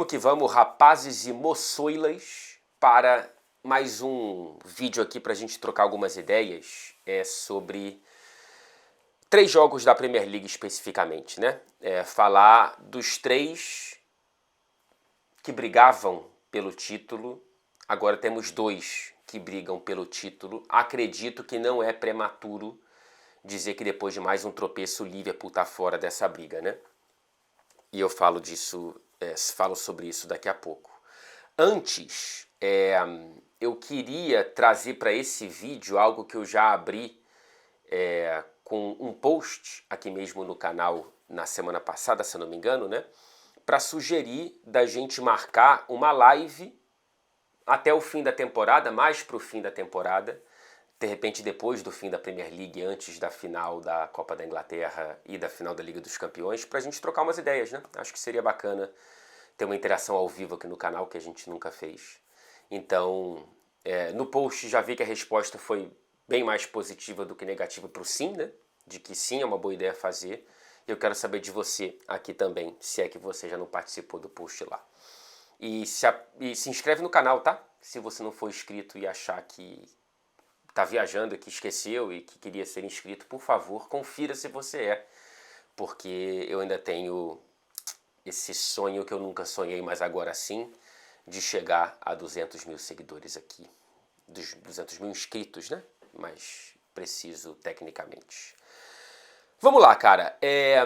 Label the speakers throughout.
Speaker 1: Vamos que vamos, rapazes e moçoilas, para mais um vídeo aqui para a gente trocar algumas ideias sobre 3 jogos da Premier League especificamente, né? Falar dos 3 que brigavam pelo título, agora temos 2 que brigam pelo título. Acredito que não é prematuro dizer que depois de mais um tropeço o Liverpool está fora dessa briga, né? E eu falo disso, falo sobre isso daqui a pouco. Antes, eu queria trazer para esse vídeo algo que eu já abri com um post aqui mesmo no canal na semana passada, se eu não me engano, né? Para sugerir da gente marcar uma live até o fim da temporada, mais para o fim da temporada, de repente depois do fim da Premier League, antes da final da Copa da Inglaterra e da final da Liga dos Campeões, para a gente trocar umas ideias, né? Acho que seria bacana ter uma interação ao vivo aqui no canal, que a gente nunca fez. Então, no post já vi que a resposta foi bem mais positiva do que negativa para o sim, né? De que sim, é uma boa ideia fazer. Eu quero saber de você aqui também, se é que você já não participou do post lá. E se inscreve no canal, tá? Se você não for inscrito e achar que tá viajando, que esqueceu e que queria ser inscrito, por favor, confira se você é. Porque eu ainda tenho esse sonho que eu nunca sonhei, mas agora sim, de chegar a 200 mil seguidores aqui. 200 mil inscritos, né? Mais preciso tecnicamente. Vamos lá, cara. É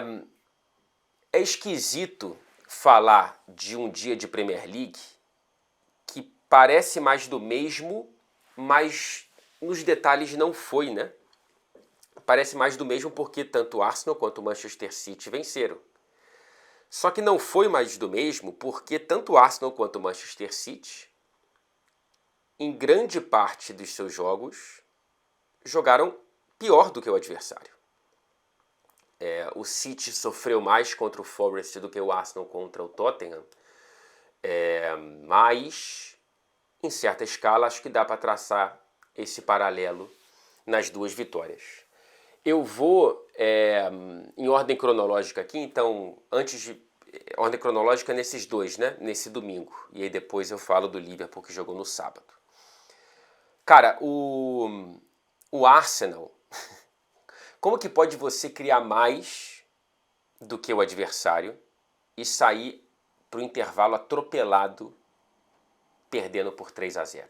Speaker 1: esquisito falar de um dia de Premier League que parece mais do mesmo, mas nos detalhes não foi, né? Parece mais do mesmo porque tanto o Arsenal quanto o Manchester City venceram. Só que não foi mais do mesmo porque tanto o Arsenal quanto o Manchester City, em grande parte dos seus jogos, jogaram pior do que o adversário. O City sofreu mais contra o Forest do que o Arsenal contra o Tottenham, mas, em certa escala, acho que dá para traçar esse paralelo nas duas vitórias. Eu vou em ordem cronológica aqui, então, ordem cronológica nesses dois, né? Nesse domingo. E aí depois eu falo do Liverpool que jogou no sábado. Cara, o Arsenal, como que pode você criar mais do que o adversário e sair para o intervalo atropelado, perdendo por 3-0?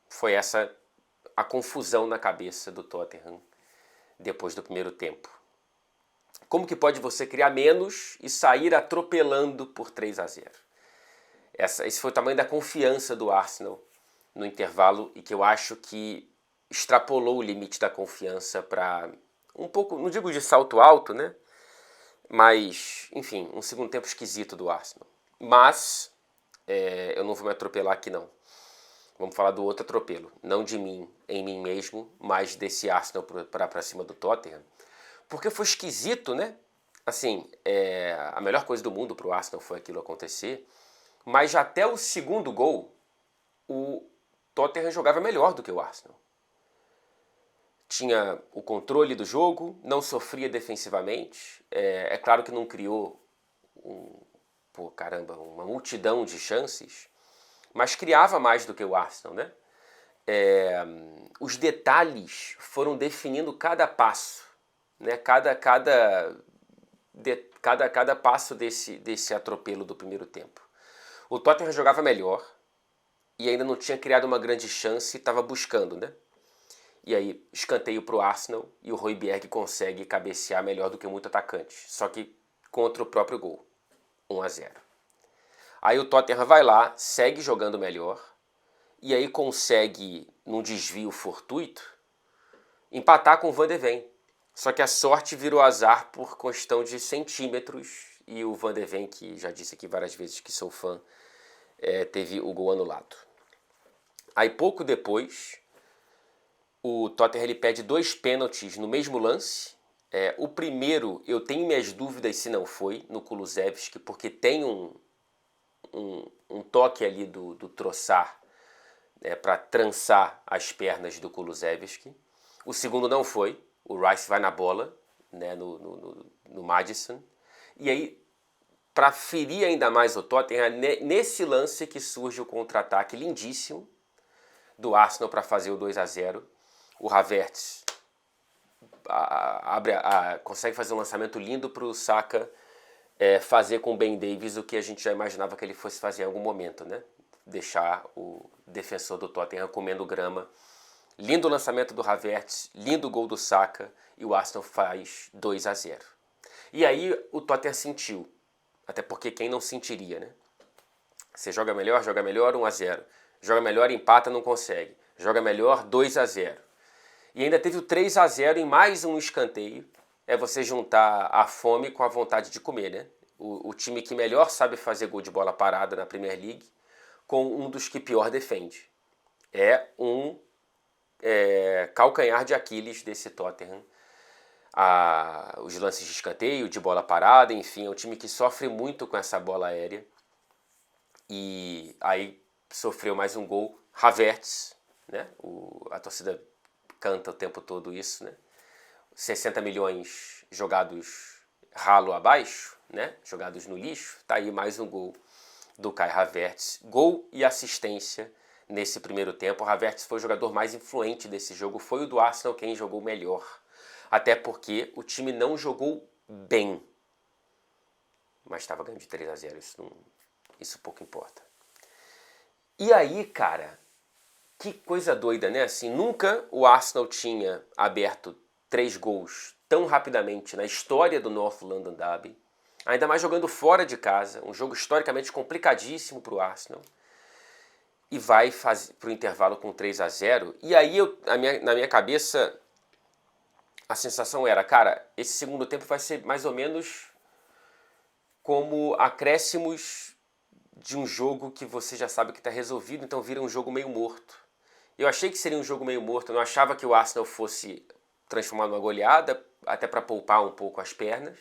Speaker 1: Foi essa a confusão na cabeça do Tottenham depois do primeiro tempo. Como que pode você criar menos e sair atropelando por 3-0? Esse foi o tamanho da confiança do Arsenal no intervalo e que eu acho que extrapolou o limite da confiança para um pouco, não digo de salto alto, né? Mas, enfim, um segundo tempo esquisito do Arsenal. Mas, eu não vou me atropelar aqui não. Vamos falar do outro atropelo. Não de mim, em mim mesmo, mas desse Arsenal para cima do Tottenham. Porque foi esquisito, né? Assim, a melhor coisa do mundo para o Arsenal foi aquilo acontecer. Mas já até o segundo gol, o Tottenham jogava melhor do que o Arsenal. Tinha o controle do jogo, não sofria defensivamente. É claro que não criou uma multidão de chances, mas criava mais do que o Arsenal, né? Os detalhes foram definindo cada passo, né? Cada passo desse atropelo do primeiro tempo. O Tottenham jogava melhor e ainda não tinha criado uma grande chance e estava buscando, né? E aí, escanteio para o Arsenal e o Højbjerg consegue cabecear melhor do que muito atacante. Só que contra o próprio gol. 1-0. Aí o Tottenham vai lá, segue jogando melhor. E aí consegue, num desvio fortuito, empatar com o Van de Ven. Só que a sorte virou azar por questão de centímetros. E o Van de Ven, que já disse aqui várias vezes que sou fã, teve o gol anulado. Aí pouco depois, o Tottenham ele pede 2 pênaltis no mesmo lance. O primeiro, eu tenho minhas dúvidas se não foi, no Kulusevski, porque tem um toque ali do Trossard para trançar as pernas do Kulusevski. O segundo não foi, o Rice vai na bola, né, no Maddison. E aí, para ferir ainda mais o Tottenham, nesse lance que surge o contra-ataque lindíssimo do Arsenal para fazer o 2-0. O Havertz consegue fazer um lançamento lindo para o Saka fazer com o Ben Davies o que a gente já imaginava que ele fosse fazer em algum momento, né? Deixar o defensor do Tottenham comendo grama. Lindo lançamento do Havertz, lindo gol do Saka e o Arsenal faz 2-0. E aí o Tottenham sentiu, até porque quem não sentiria, né? Você joga melhor, 1-0. Joga melhor, empata, não consegue. Joga melhor, 2-0. E ainda teve o 3-0 em mais um escanteio. É você juntar a fome com a vontade de comer, né? O time que melhor sabe fazer gol de bola parada na Premier League com um dos que pior defende. É um calcanhar de Aquiles desse Tottenham. Os lances de escanteio, de bola parada, enfim, é um time que sofre muito com essa bola aérea. E aí sofreu mais um gol. Havertz, né? A torcida canta o tempo todo isso, né? 60 milhões jogados ralo abaixo, né? Jogados no lixo. Tá aí mais um gol do Kai Havertz. Gol e assistência nesse primeiro tempo. O Havertz foi o jogador mais influente desse jogo. Foi o do Arsenal quem jogou melhor. Até porque o time não jogou bem. Mas estava ganhando de 3-0. Isso pouco importa. E aí, cara, que coisa doida, né? Assim, nunca o Arsenal tinha aberto 3 gols tão rapidamente na história do North London Derby. Ainda mais jogando fora de casa. Um jogo historicamente complicadíssimo para o Arsenal. E vai para o intervalo com 3-0. E aí, na minha cabeça, a sensação era, cara, esse segundo tempo vai ser mais ou menos como acréscimos de um jogo que você já sabe que está resolvido, então vira um jogo meio morto. Eu achei que seria um jogo meio morto, eu não achava que o Arsenal fosse transformar numa goleada, até para poupar um pouco as pernas,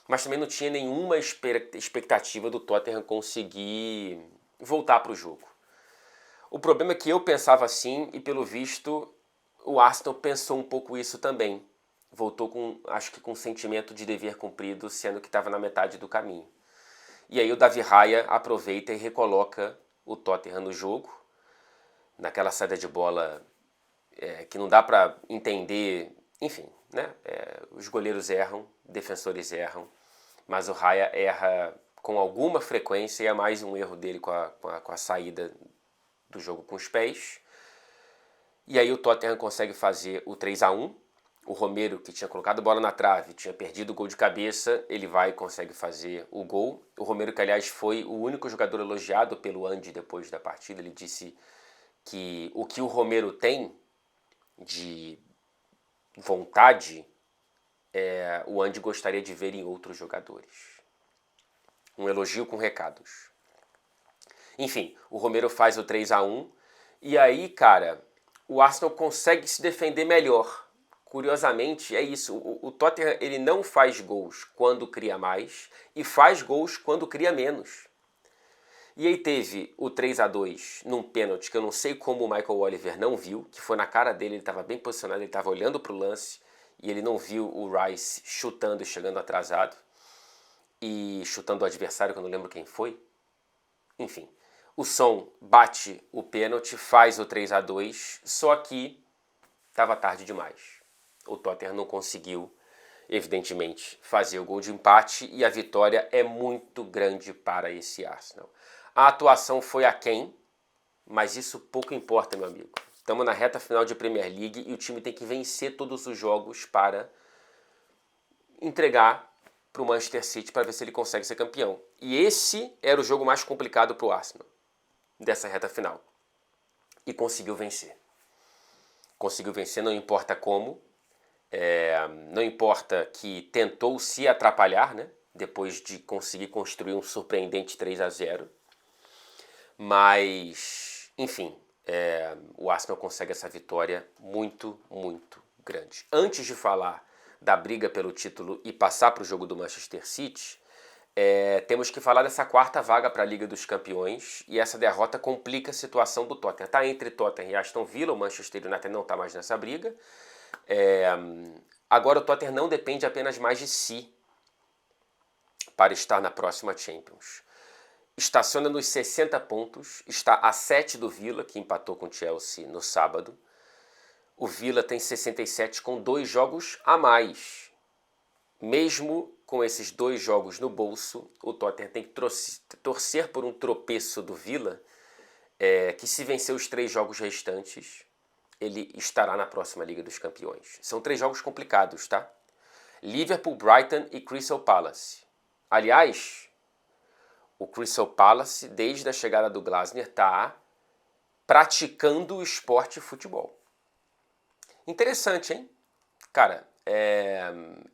Speaker 1: mas também não tinha nenhuma expectativa do Tottenham conseguir voltar para o jogo. O problema é que eu pensava assim e, pelo visto, o Arsenal pensou um pouco isso também. Voltou acho que com um sentimento de dever cumprido, sendo que estava na metade do caminho. E aí o David Raya aproveita e recoloca o Tottenham no jogo, naquela saída de bola que não dá para entender, enfim, né? Os goleiros erram, defensores erram, mas o Raya erra com alguma frequência e é mais um erro dele com a saída do jogo com os pés. E aí o Tottenham consegue fazer o 3-1. O Romero, que tinha colocado a bola na trave, tinha perdido o gol de cabeça, ele vai e consegue fazer o gol. O Romero, que aliás foi o único jogador elogiado pelo Andy depois da partida, ele disse que o que o Romero tem de vontade, o Andy gostaria de ver em outros jogadores. Um elogio com recados. Enfim, o Romero faz o 3-1 e aí, cara, o Arsenal consegue se defender melhor. Curiosamente, é isso. O Tottenham ele não faz gols quando cria mais e faz gols quando cria menos. E aí teve o 3-2 num pênalti que eu não sei como o Michael Oliver não viu, que foi na cara dele, ele estava bem posicionado, ele estava olhando para o lance e ele não viu o Rice chutando e chegando atrasado e chutando o adversário, que eu não lembro quem foi. Enfim, o Son bate o pênalti, faz o 3-2, só que estava tarde demais. O Tottenham não conseguiu, evidentemente, fazer o gol de empate e a vitória é muito grande para esse Arsenal. A atuação foi aquém, mas isso pouco importa, meu amigo. Estamos na reta final de Premier League e o time tem que vencer todos os jogos para entregar para o Manchester City para ver se ele consegue ser campeão. E esse era o jogo mais complicado para o Arsenal, dessa reta final. E conseguiu vencer. Conseguiu vencer, não importa como. Não importa que tentou se atrapalhar, né? Depois de conseguir construir um surpreendente 3-0. Mas, enfim, o Arsenal consegue essa vitória muito, muito grande. Antes de falar da briga pelo título e passar para o jogo do Manchester City, temos que falar dessa quarta vaga para a Liga dos Campeões, e essa derrota complica a situação do Tottenham. Está entre Tottenham e Aston Villa, o Manchester United não está mais nessa briga. Agora o Tottenham não depende apenas mais de si para estar na próxima Champions. Estaciona nos 60 pontos, está a 7 do Villa, que empatou com o Chelsea no sábado. O Villa tem 67 com 2 jogos a mais. Mesmo com esses 2 jogos no bolso, o Tottenham tem que torcer por um tropeço do Villa, que se vencer os 3 jogos restantes, ele estará na próxima Liga dos Campeões. São 3 jogos complicados, tá? Liverpool, Brighton e Crystal Palace. Aliás, o Crystal Palace, desde a chegada do Glasner, está praticando o esporte futebol. Interessante, hein? Cara,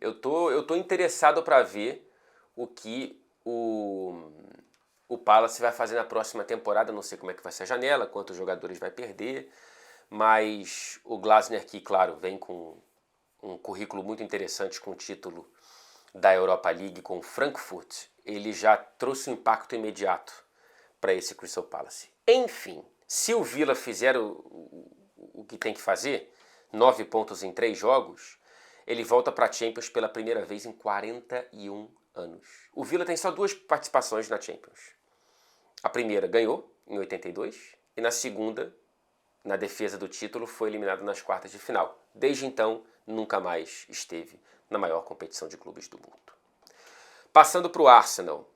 Speaker 1: eu tô interessado para ver o que o Palace vai fazer na próxima temporada. Não sei como é que vai ser a janela, quantos jogadores vai perder, mas o Glasner aqui, claro, vem com um currículo muito interessante com o título da Europa League com o Frankfurt. Ele já trouxe um impacto imediato para esse Crystal Palace. Enfim, se o Villa fizer o que tem que fazer, 9 pontos em 3 jogos, ele volta para a Champions pela primeira vez em 41 anos. O Villa tem só 2 participações na Champions. A primeira ganhou, em 82, e na segunda, na defesa do título, foi eliminado nas quartas de final. Desde então, nunca mais esteve na maior competição de clubes do mundo. Passando para o Arsenal,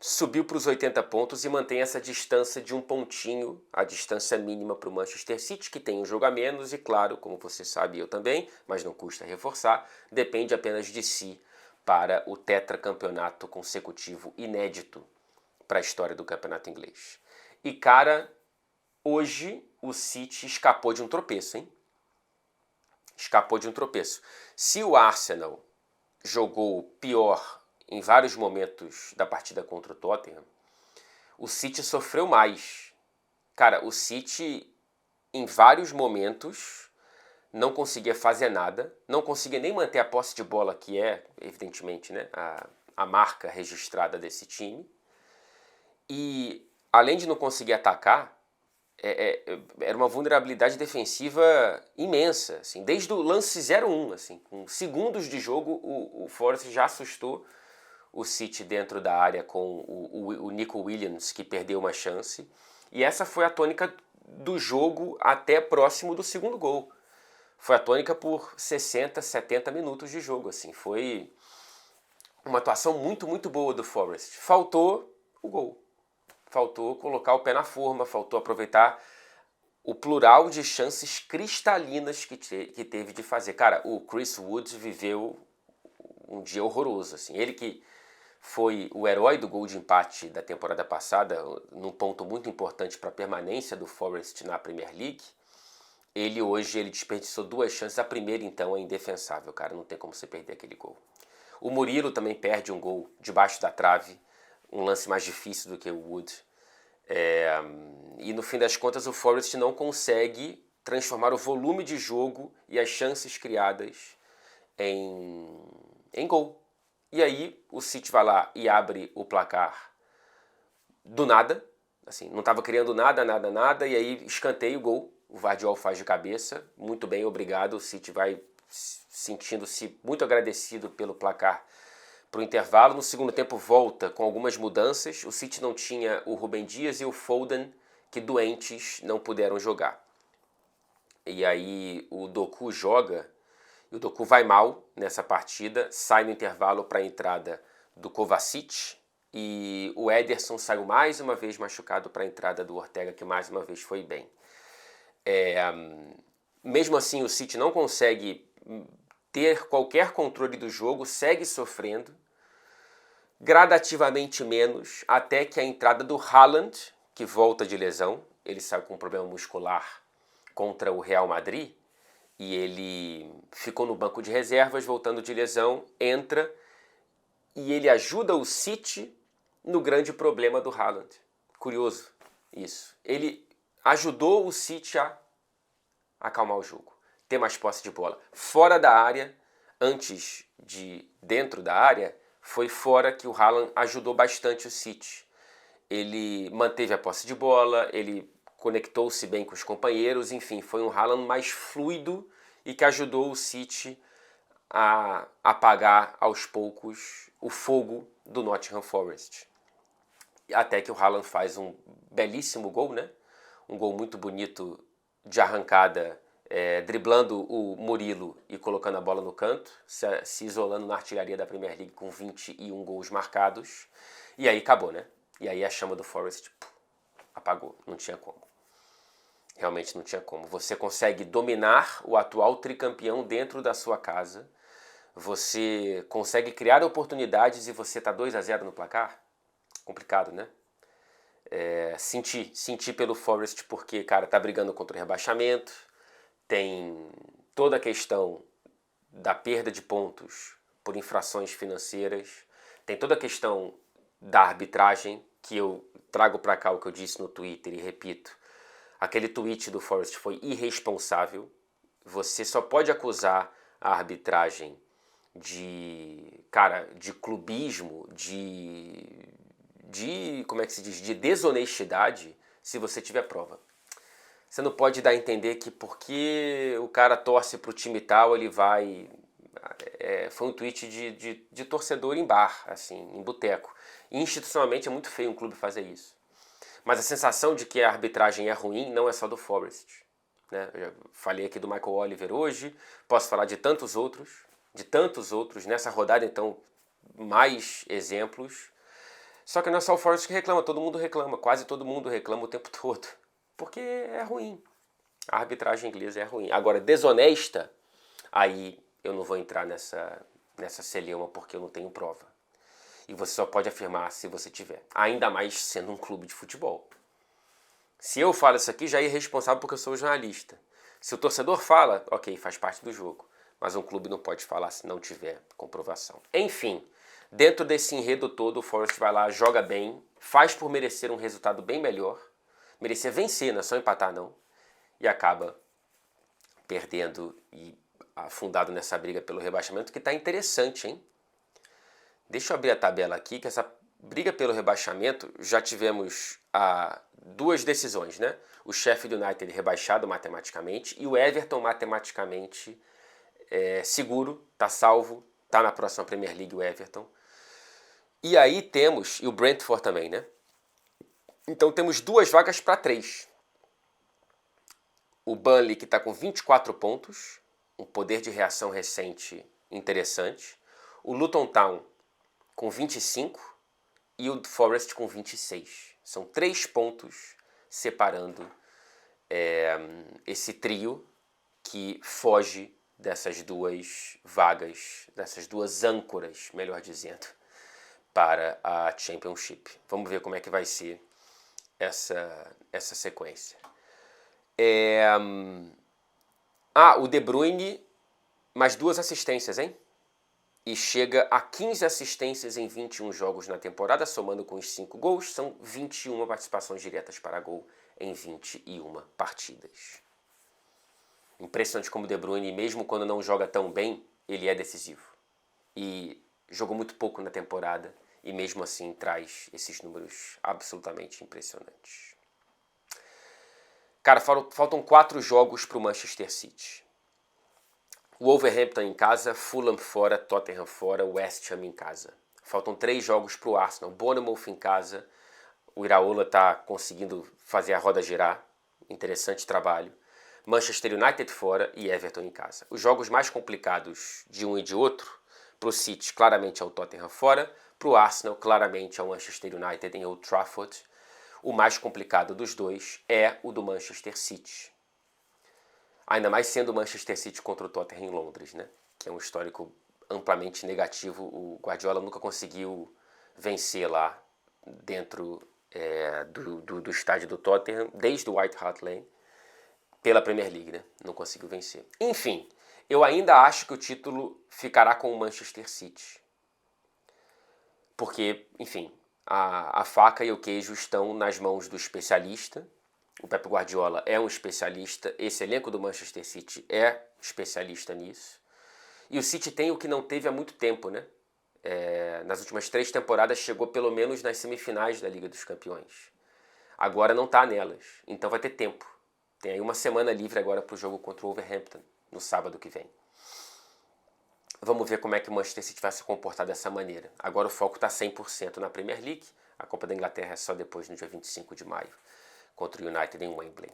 Speaker 1: subiu para os 80 pontos e mantém essa distância de 1 pontinho, a distância mínima para o Manchester City, que tem um jogo a menos e, claro, como você sabe, eu também, mas não custa reforçar, depende apenas de si para o tetracampeonato consecutivo inédito para a história do campeonato inglês. E, cara, hoje o City escapou de um tropeço, hein? Escapou de um tropeço. Se o Arsenal jogou pior em vários momentos da partida contra o Tottenham, o City sofreu mais. Cara, o City, em vários momentos, não conseguia fazer nada, não conseguia nem manter a posse de bola, que é, evidentemente, né, a marca registrada desse time. E, além de não conseguir atacar, era uma vulnerabilidade defensiva imensa. Assim, desde o lance 0-1, assim, com segundos de jogo, o Forest já assustou o City dentro da área com o Nico Williams, que perdeu uma chance. E essa foi a tônica do jogo até próximo do segundo gol. Foi a tônica por 60, 70 minutos de jogo. Assim. Foi uma atuação muito, muito boa do Forest. Faltou o gol. Faltou colocar o pé na forma, faltou aproveitar o plural de chances cristalinas que teve de fazer. Cara, o Chris Wood viveu um dia horroroso. Assim. Ele que foi o herói do gol de empate da temporada passada, num ponto muito importante para a permanência do Forest na Premier League, ele desperdiçou 2 chances. A primeira, então, é indefensável, cara. Não tem como você perder aquele gol. O Murilo também perde um gol debaixo da trave, um lance mais difícil do que o Wood. E no fim das contas o Forest não consegue transformar o volume de jogo e as chances criadas em gol. E aí o City vai lá e abre o placar do nada, assim, não estava criando nada, e aí escanteia o gol, o Vardiol faz de cabeça, muito bem, obrigado, o City vai sentindo-se muito agradecido pelo placar para o intervalo. No segundo tempo volta com algumas mudanças. O City não tinha o Rúben Dias e o Foden, que doentes não puderam jogar. E aí o Doku joga, e o Doku vai mal nessa partida, sai no intervalo para a entrada do Kovacic, e o Ederson saiu mais uma vez machucado para a entrada do Ortega, que mais uma vez foi bem. Mesmo assim, o City não consegue ter qualquer controle do jogo, segue sofrendo, gradativamente menos, até que a entrada do Haaland, que volta de lesão, ele saiu com um problema muscular contra o Real Madrid, e ele ficou no banco de reservas, voltando de lesão, entra, e ele ajuda o City no grande problema do Haaland. Curioso isso. Ele ajudou o City a acalmar o jogo, ter mais posse de bola. Fora da área, antes de dentro da área, foi fora que o Haaland ajudou bastante o City. Ele manteve a posse de bola, ele conectou-se bem com os companheiros, enfim, foi um Haaland mais fluido e que ajudou o City a apagar aos poucos o fogo do Nottingham Forest. Até que o Haaland faz um belíssimo gol, né? Um gol muito bonito de arrancada, driblando o Murilo e colocando a bola no canto, se isolando na artilharia da Premier League com 21 gols marcados. E aí acabou, né? E aí a chama do Forest apagou, não tinha como. Realmente não tinha como. Você consegue dominar o atual tricampeão dentro da sua casa, você consegue criar oportunidades e você tá 2-0 no placar? Complicado, né? Senti pelo Forest porque, cara, tá brigando contra o rebaixamento, tem toda a questão da perda de pontos por infrações financeiras, tem toda a questão da arbitragem, que eu trago para cá o que eu disse no Twitter e repito, aquele tweet do Forest foi irresponsável, você só pode acusar a arbitragem de clubismo, como é que se diz, de desonestidade, se você tiver prova. Você não pode dar a entender que porque o cara torce pro time tal, ele vai... foi um tweet de torcedor em bar, assim, em boteco. E institucionalmente é muito feio um clube fazer isso. Mas a sensação de que a arbitragem é ruim não é só do Forest, né? Eu já falei aqui do Michael Oliver hoje, posso falar de tantos outros, nessa rodada então mais exemplos. Só que não é só o Forest que reclama, todo mundo reclama, quase todo mundo reclama o tempo todo. Porque é ruim. A arbitragem inglesa é ruim. Agora, desonesta, aí eu não vou entrar nessa celeuma porque eu não tenho prova. E você só pode afirmar se você tiver. Ainda mais sendo um clube de futebol. Se eu falo isso aqui, já é irresponsável porque eu sou jornalista. Se o torcedor fala, ok, faz parte do jogo. Mas um clube não pode falar se não tiver comprovação. Enfim, dentro desse enredo todo, o Forest vai lá, joga bem, faz por merecer um resultado bem melhor. Merecer vencer, não é só empatar não. E acaba perdendo e afundado nessa briga pelo rebaixamento, que está interessante, hein? Deixa eu abrir a tabela aqui, que essa briga pelo rebaixamento, já tivemos duas decisões, né? O Sheffield United rebaixado matematicamente e o Everton matematicamente seguro, tá salvo, tá na próxima Premier League o Everton. E aí temos, e o Brentford também, né? Então temos 2 vagas para 3. O Burnley, que está com 24 pontos, um poder de reação recente interessante. O Luton Town com 25 e o Forest com 26. São 3 pontos separando esse trio que foge dessas 2 vagas, dessas 2 âncoras, melhor dizendo, para a Championship. Vamos ver como é que vai ser essa sequência. O De Bruyne, mais 2 assistências, hein? E chega a 15 assistências em 21 jogos na temporada, somando com os 5 gols, são 21 participações diretas para gol em 21 partidas. Impressionante como o De Bruyne, mesmo quando não joga tão bem, ele é decisivo. E jogou muito pouco na temporada, e mesmo assim traz esses números absolutamente impressionantes. Cara, faltam 4 jogos para o Manchester City. O Wolverhampton em casa, Fulham fora, Tottenham fora, West Ham em casa. Faltam 3 jogos para o Arsenal. Bournemouth em casa. O Iraola está conseguindo fazer a roda girar. Interessante trabalho. Manchester United fora e Everton em casa. Os jogos mais complicados de um e de outro, para o City, claramente é o Tottenham fora. Para o Arsenal, claramente é o Manchester United em Old Trafford. O mais complicado dos dois é o do Manchester City. Ainda mais sendo o Manchester City contra o Tottenham em Londres, né? Que é um histórico amplamente negativo. O Guardiola nunca conseguiu vencer lá dentro do estádio do Tottenham, desde o White Hart Lane, pela Premier League, né? Não conseguiu vencer. Enfim, eu ainda acho que o título ficará com o Manchester City. Porque, enfim, a faca e o queijo estão nas mãos do especialista. O Pep Guardiola é um especialista, esse elenco do Manchester City é especialista nisso. E o City tem o que não teve há muito tempo, né? Nas últimas 3 temporadas chegou pelo menos nas semifinais da Liga dos Campeões. Agora não está nelas, então vai ter tempo. Tem aí uma semana livre agora para o jogo contra o Wolverhampton, no sábado que vem. Vamos ver como é que o Manchester City vai se comportar dessa maneira. Agora o foco está 100% na Premier League. A Copa da Inglaterra é só depois, no dia 25 de maio, contra o United em Wembley.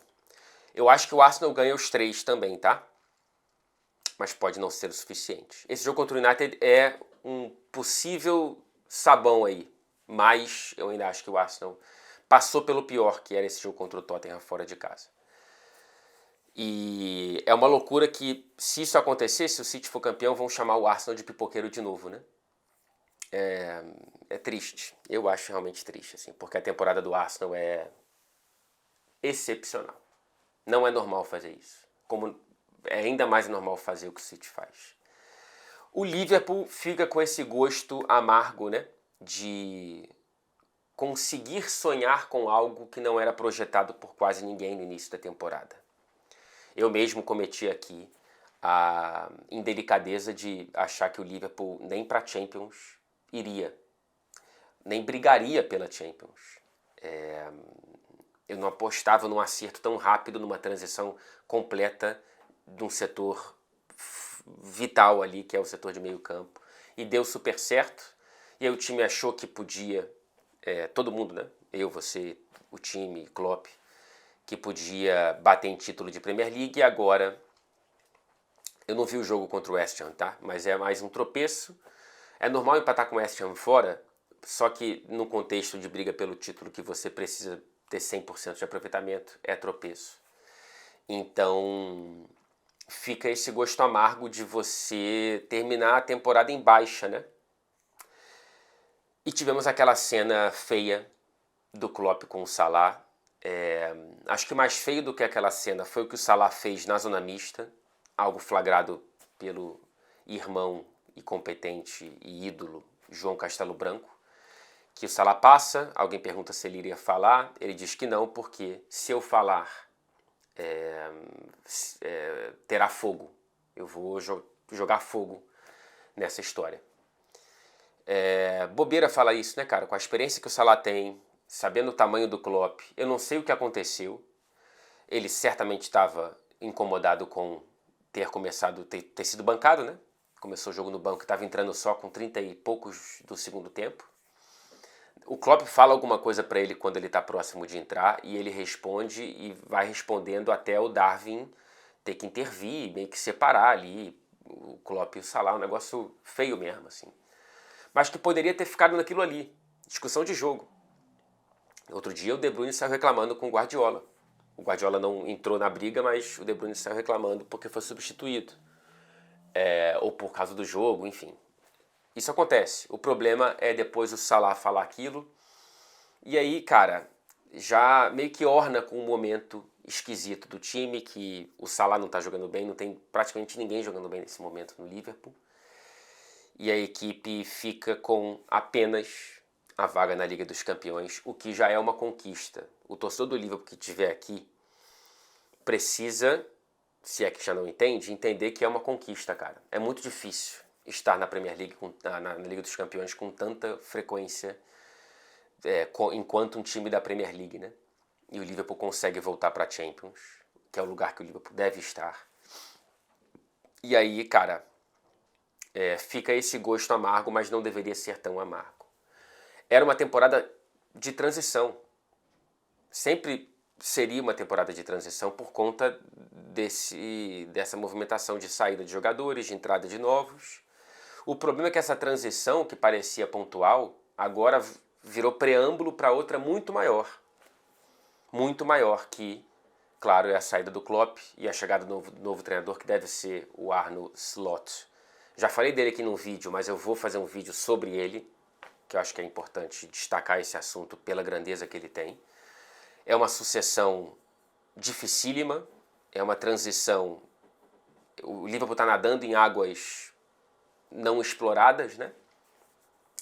Speaker 1: Eu acho que o Arsenal ganha os 3 também, tá? Mas pode não ser o suficiente. Esse jogo contra o United é um possível sabão aí. Mas eu ainda acho que o Arsenal passou pelo pior, que era esse jogo contra o Tottenham fora de casa. E é uma loucura que, se isso acontecer, se o City for campeão, vão chamar o Arsenal de pipoqueiro de novo, né? É triste. Eu acho realmente triste, assim, porque a temporada do Arsenal é excepcional. Não é normal fazer isso. Como é ainda mais normal fazer o que o City faz. O Liverpool fica com esse gosto amargo, né? De conseguir sonhar com algo que não era projetado por quase ninguém no início da temporada. Eu mesmo cometi aqui a indelicadeza de achar que o Liverpool nem para Champions iria, nem brigaria pela Champions. Eu não apostava num acerto tão rápido, numa transição completa de um setor vital ali, que é o setor de meio campo. E deu super certo. E aí o time achou que podia, todo mundo, né? Eu, você, o time, Klopp, que podia bater em título de Premier League. E agora, eu não vi o jogo contra o West Ham, tá? Mas é mais um tropeço. É normal empatar com o West Ham fora, só que no contexto de briga pelo título que você precisa ter 100% de aproveitamento, é tropeço. Então, fica esse gosto amargo de você terminar a temporada em baixa, né? E tivemos aquela cena feia do Klopp com o Salah. Acho que mais feio do que aquela cena foi o que o Salah fez na zona mista, algo flagrado pelo irmão e competente e ídolo João Castelo Branco, que o Salah passa, alguém pergunta se ele iria falar, ele diz que não, porque se eu falar, terá fogo. Eu vou jogar fogo nessa história. Bobeira falar isso, né, cara? Com a experiência que o Salah tem, sabendo o tamanho do Klopp, eu não sei o que aconteceu. Ele certamente estava incomodado com ter sido bancado, né? Começou o jogo no banco e estava entrando só com 30 e poucos do segundo tempo. O Klopp fala alguma coisa para ele quando ele está próximo de entrar e ele responde e vai respondendo até o Darwin ter que intervir, meio que separar ali o Klopp e o Salah, um negócio feio mesmo, assim. Mas que poderia ter ficado naquilo ali, discussão de jogo. Outro dia o De Bruyne saiu reclamando com o Guardiola. O Guardiola não entrou na briga, mas o De Bruyne saiu reclamando porque foi substituído. Ou por causa do jogo, enfim. Isso acontece. O problema é depois o Salah falar aquilo. E aí, cara, já meio que orna com um momento esquisito do time, que o Salah não tá jogando bem, não tem praticamente ninguém jogando bem nesse momento no Liverpool. E a equipe fica com apenas a vaga na Liga dos Campeões, o que já é uma conquista. O torcedor do Liverpool que estiver aqui precisa, se é que já não entende, entender que é uma conquista, cara. É muito difícil estar na Premier League, na Liga dos Campeões com tanta frequência enquanto um time da Premier League, né? E o Liverpool consegue voltar para a Champions, que é o lugar que o Liverpool deve estar. E aí, cara, fica esse gosto amargo, mas não deveria ser tão amargo. Era uma temporada de transição. Sempre seria uma temporada de transição por conta dessa movimentação de saída de jogadores, de entrada de novos. O problema é que essa transição, que parecia pontual, agora virou preâmbulo para outra muito maior. Muito maior que, claro, é a saída do Klopp e a chegada do novo treinador, que deve ser o Arne Slot. Já falei dele aqui num vídeo, mas eu vou fazer um vídeo sobre ele, que eu acho que é importante destacar esse assunto pela grandeza que ele tem. É uma sucessão dificílima, é uma transição... O Liverpool está nadando em águas não exploradas, né?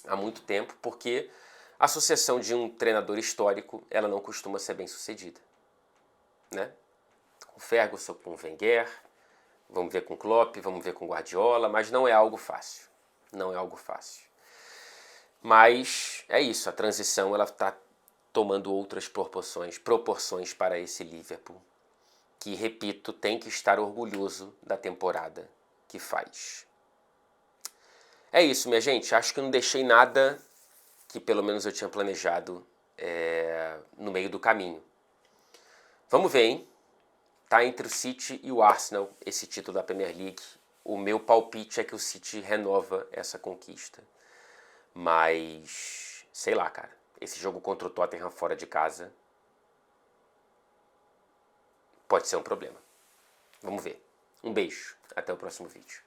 Speaker 1: Há muito tempo, porque a sucessão de um treinador histórico, ela não costuma ser bem sucedida, né? Com Ferguson, com Wenger, vamos ver com Klopp, vamos ver com Guardiola, mas não é algo fácil. Não é algo fácil. Mas é isso, a transição ela está tomando outras proporções para esse Liverpool, que, repito, tem que estar orgulhoso da temporada que faz. É isso, minha gente. Acho que eu não deixei nada que pelo menos eu tinha planejado no meio do caminho. Vamos ver, hein? Tá entre o City e o Arsenal esse título da Premier League. O meu palpite é que o City renova essa conquista. Mas, sei lá, cara. Esse jogo contra o Tottenham fora de casa pode ser um problema. Vamos ver. Um beijo. Até o próximo vídeo.